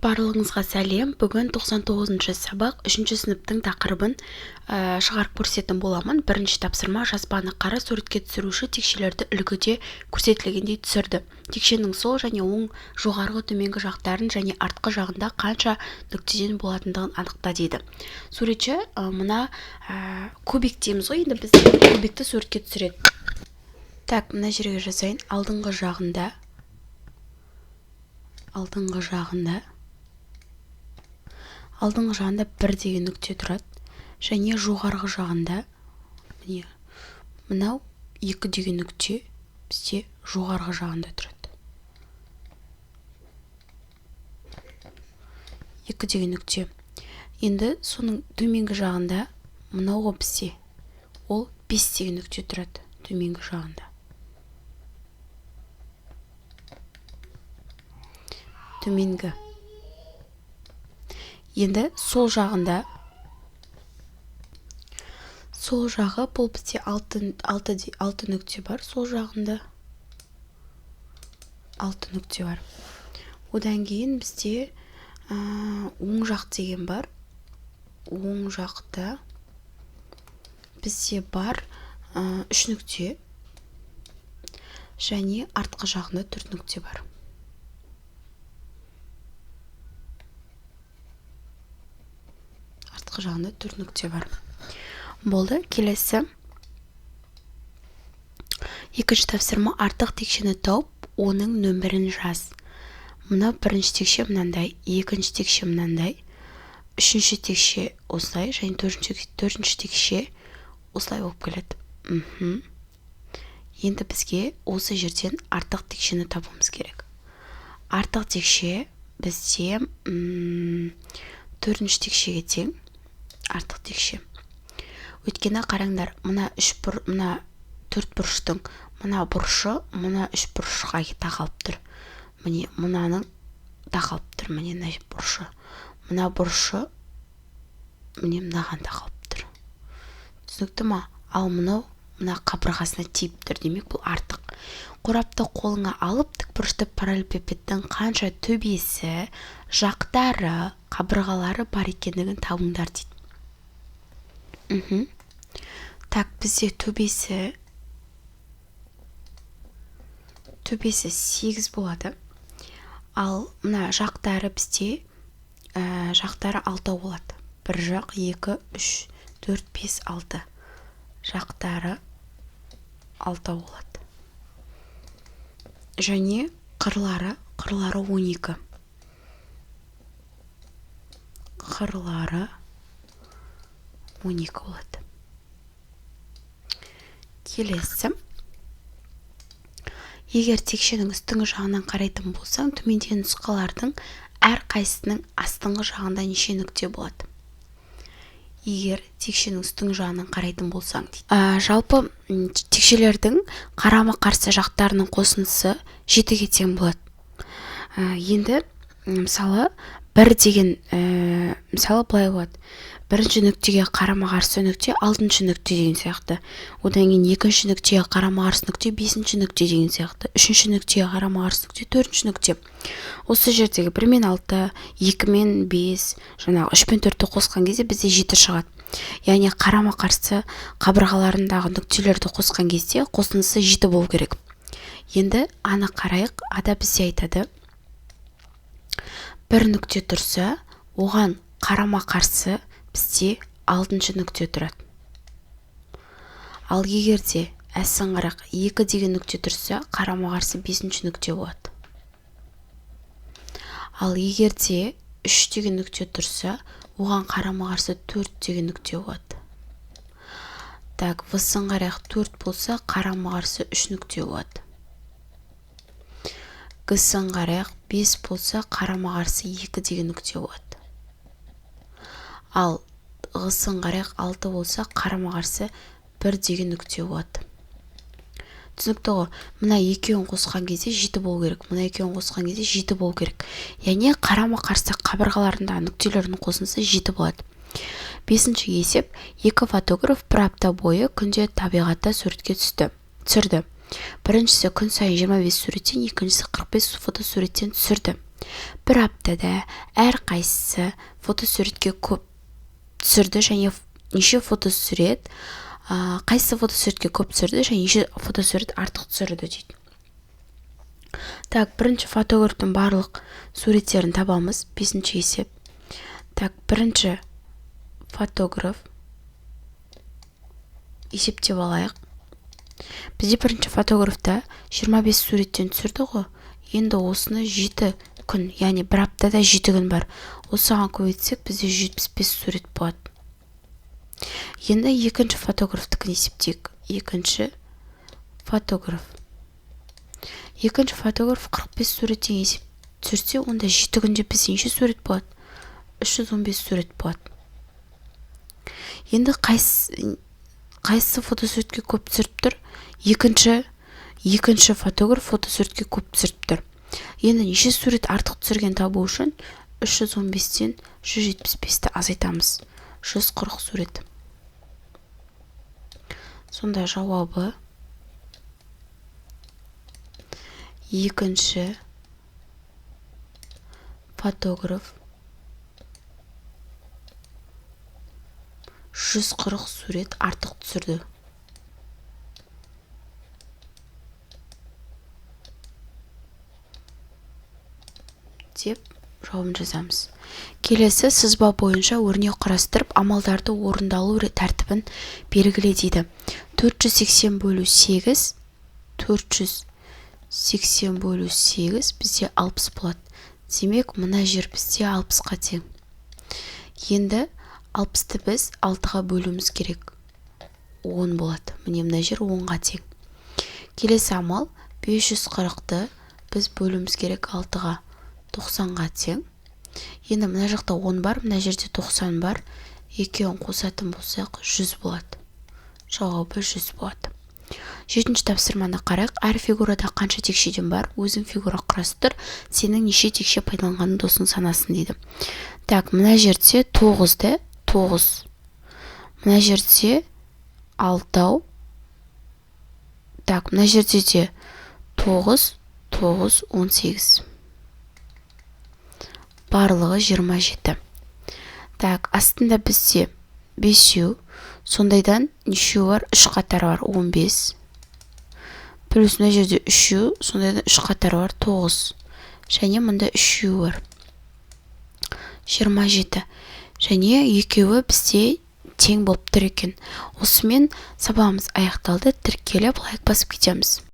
Барлығыңызға сәлем. Бүгін 99-шы сабақ 3-ші сыныптың тақырыбын шығарып көрсететін боламын. Бірінші тапсырма: жазбаны қара, суретке түсіруші текшелерді үлгіде көрсетілгендей түсірді. Текшенің сол және оң жоғарғы төменгі жақтарын және артқы жағында қанша нүктеден болатындығын анықта дейді. Суретші мына кубик дейміз ғой, енді біз кубикті суретке түсіреді. Так, мына жерге жасайын. Алдыңғы жағында бір деген нүкте тұрады, және жоғарғы жағында мынау 2 деген нүкте бізде жоғарғы жағында тұрады. 2 деген нүкте. Енді соның төменгі жағында мынауға бізде ол 5 деген нүкте тұрады төменгі жағында. Төменгі. Енді сол жағы бұл бізде 6 нүкте бар, сол жағында 6 нүкте бар. Одан кейін бізде оң жақ деген бар. Оң жақта бізде бар 3 нүкте, және артқы жағында 4 нүкте бар. Жағында 4 нүкте бар. Болды. Келесі. Екінші тапсырма: артық текшені тауып, оның нөмірін жаз. Мына бірінші текше мынандай, екінші текше мынандай, үшінші текше осылай, және төртінші текше осылай болып келеді. Енді бізге осы жерден артық текшені табуымыз керек. Артық текше бізде төртінші текшеге тең. Артық текше. Өйткені қараңдар, мына 4 бұрыштың мына бұрышы мына 3 бұрышқа тақалып тұр. Міне мынаның тақалып тұр, міне мына бұрышы. Мына бұрышы міне мынаған тақалып тұр. Түсінікті ма? Ал мына қабырғасына тиіп тұр, демек бұл артық. Қорапты қолыңа алып, тікбұрышты параллелепипедтің қанша төбесі, жақтары, қабырғалары бар екендігін табыңдар дейді. Так, бізде төбесі 8 болады. Ал мына жақтары бізде жақтары 6 болады. Бір жақ, 2, 3, 4, 5, 6. Жақтары 6 болады. Және қырлары 12. Қырлары 12 болады. Келесі. Егер текшенің үстіңгі жағынан қарайтын болсаң, төмендегі нұсқалардың әр қайсының астыңғы жағында неше нүкте болады? Егер текшенің үстіңгі жағынан қарайтын болсаң дейді. Жалпы текшелердің қарама-қарсы жақтарының қосындысы 7-ге тең болады. Енді мысалы бір деген мысалы былай болады. Бірінші нүктеге қарама-қарсы нүкте 6-шы нүкте деген сияқты. Одан кейін екінші нүктеге қарама-қарсы нүкте 5-шы нүкте деген сияқты. Үшінші нүктеге қарама-қарсы нүкте 4-шы нүкте. Осы жердегі 1 мен 6, 2 мен 5, жаңағы 3 пен 4-ті қосқан кезде бізде 7 шығады. Яғни қарама-қарсы қабырғаларындағы нүктелерді қосқан кезде қосындысы 7 болу керек. Енді аны қарайық. Ада бізде айтады: бір нүкте тұрса, оған қарама-қарсы бізде 6-шы нүкте тұрады. Ал егерде әссін қарақ 2 деген нүкте тұрса, қарама-қарсы 5-шы нүкте болады. Ал егерде 3 деген нүкте тұрса, оған қарама-қарсы 4 деген нүкте болады. Так, всын қарақ 4 болса, қарама-қарсы 3 нүкте болады. Гсын қарақ 5 болса, қарама-қарсы 2 деген нүкте болады. Ал ғысын қарақ 6 болса, қарама-қарсы 1 деген нүкте болады. Түсінікті ғой? Мына екеуін қосқан кезде 7 болу керек. Мына екеуін қосқан кезде 7 болу керек. Яғни қарама-қарсы қабырғаларындағы нүктелердің қосындысы 7 болады. 5-ші есеп: 2 фотограф бір апта бойы күнде табиғатта суретке түсірді. Біріншісі күн сайын 25 суреттен, екіншісі 45 фотосуреттен түсірді. бір аптада әрқайсысы фотосуретке көп түсірді және неше фотосурет, қайсы фотосуретке көп түсірді және неше фотосурет артық түсірді дейді. Так, бірінші фотографтың барлық суреттерін табамыз. 5-ші есеп. Так, бірінші фотограф есептеп алайық. Бізде бірінші фотографта 25 суреттен түсірді ғой. Енді осыны 7 күн, яғни бір аптада 7 күн бар. Осыған көбейтсек, бізде 75 сурет болады. Енді екінші фотографтікін есептейік. Екінші фотограф 45 суреттен есеп түсірсе, онда 7 күнде бізде неше сурет болады? 315 сурет болады. Енді қайсы фотосуретке көп түсіріп тұр? Екінші фотограф фотосуретке көп түсіріп тұр. Енді неше сурет артық түсірген табу үшін 315-тен 175-ті азайтамыз. 140 сурет. Сонда жауабы екінші фотограф 140 сурет артық түсірді. Деп жауабын жазамыз. Келесі сызба бойынша өрнек құрастырып, амалдарды орындалу тәртібін белгіле дейді. 480 бөлу 8 бізде 60 болады. Демек, мына жер бізде 60-қа тең. Енді 60-ты біз 6-ға бөлуіміз керек. 10 болады. Міне мына жер 10-ға тең. Келесі амал 540-ты біз бөлуіміз керек 6-ға. 90-ға тең. Енді мына жақта 10 бар, мына жерде 90 бар. Екеуін қосатын болсақ 100 болады. Жауабы 100 болады. 7-ші тапсырманы қарайық. Әр фигурада қанша текшеден бар? Өзің фигура құрастыр. Сенің неше текше пайдаланғанын досың санасын дейді. Так, мына жерде 9-ды, 9. Мына жерде 6. Так, мына жерде де 9, 9, 18. Барлығы 27. Так, астында бізде 5, сондайдан нешеу бар? 3 қатар бар, 15. Плюс мына жерде 3, сондайдан 3 қатар бар, 9. Және мында 3 бар. 27. Және екеуі бізде тең болып тұр екен. Осымен сабағымыз аяқталды. Тіркеліп лайк басып кетеміз.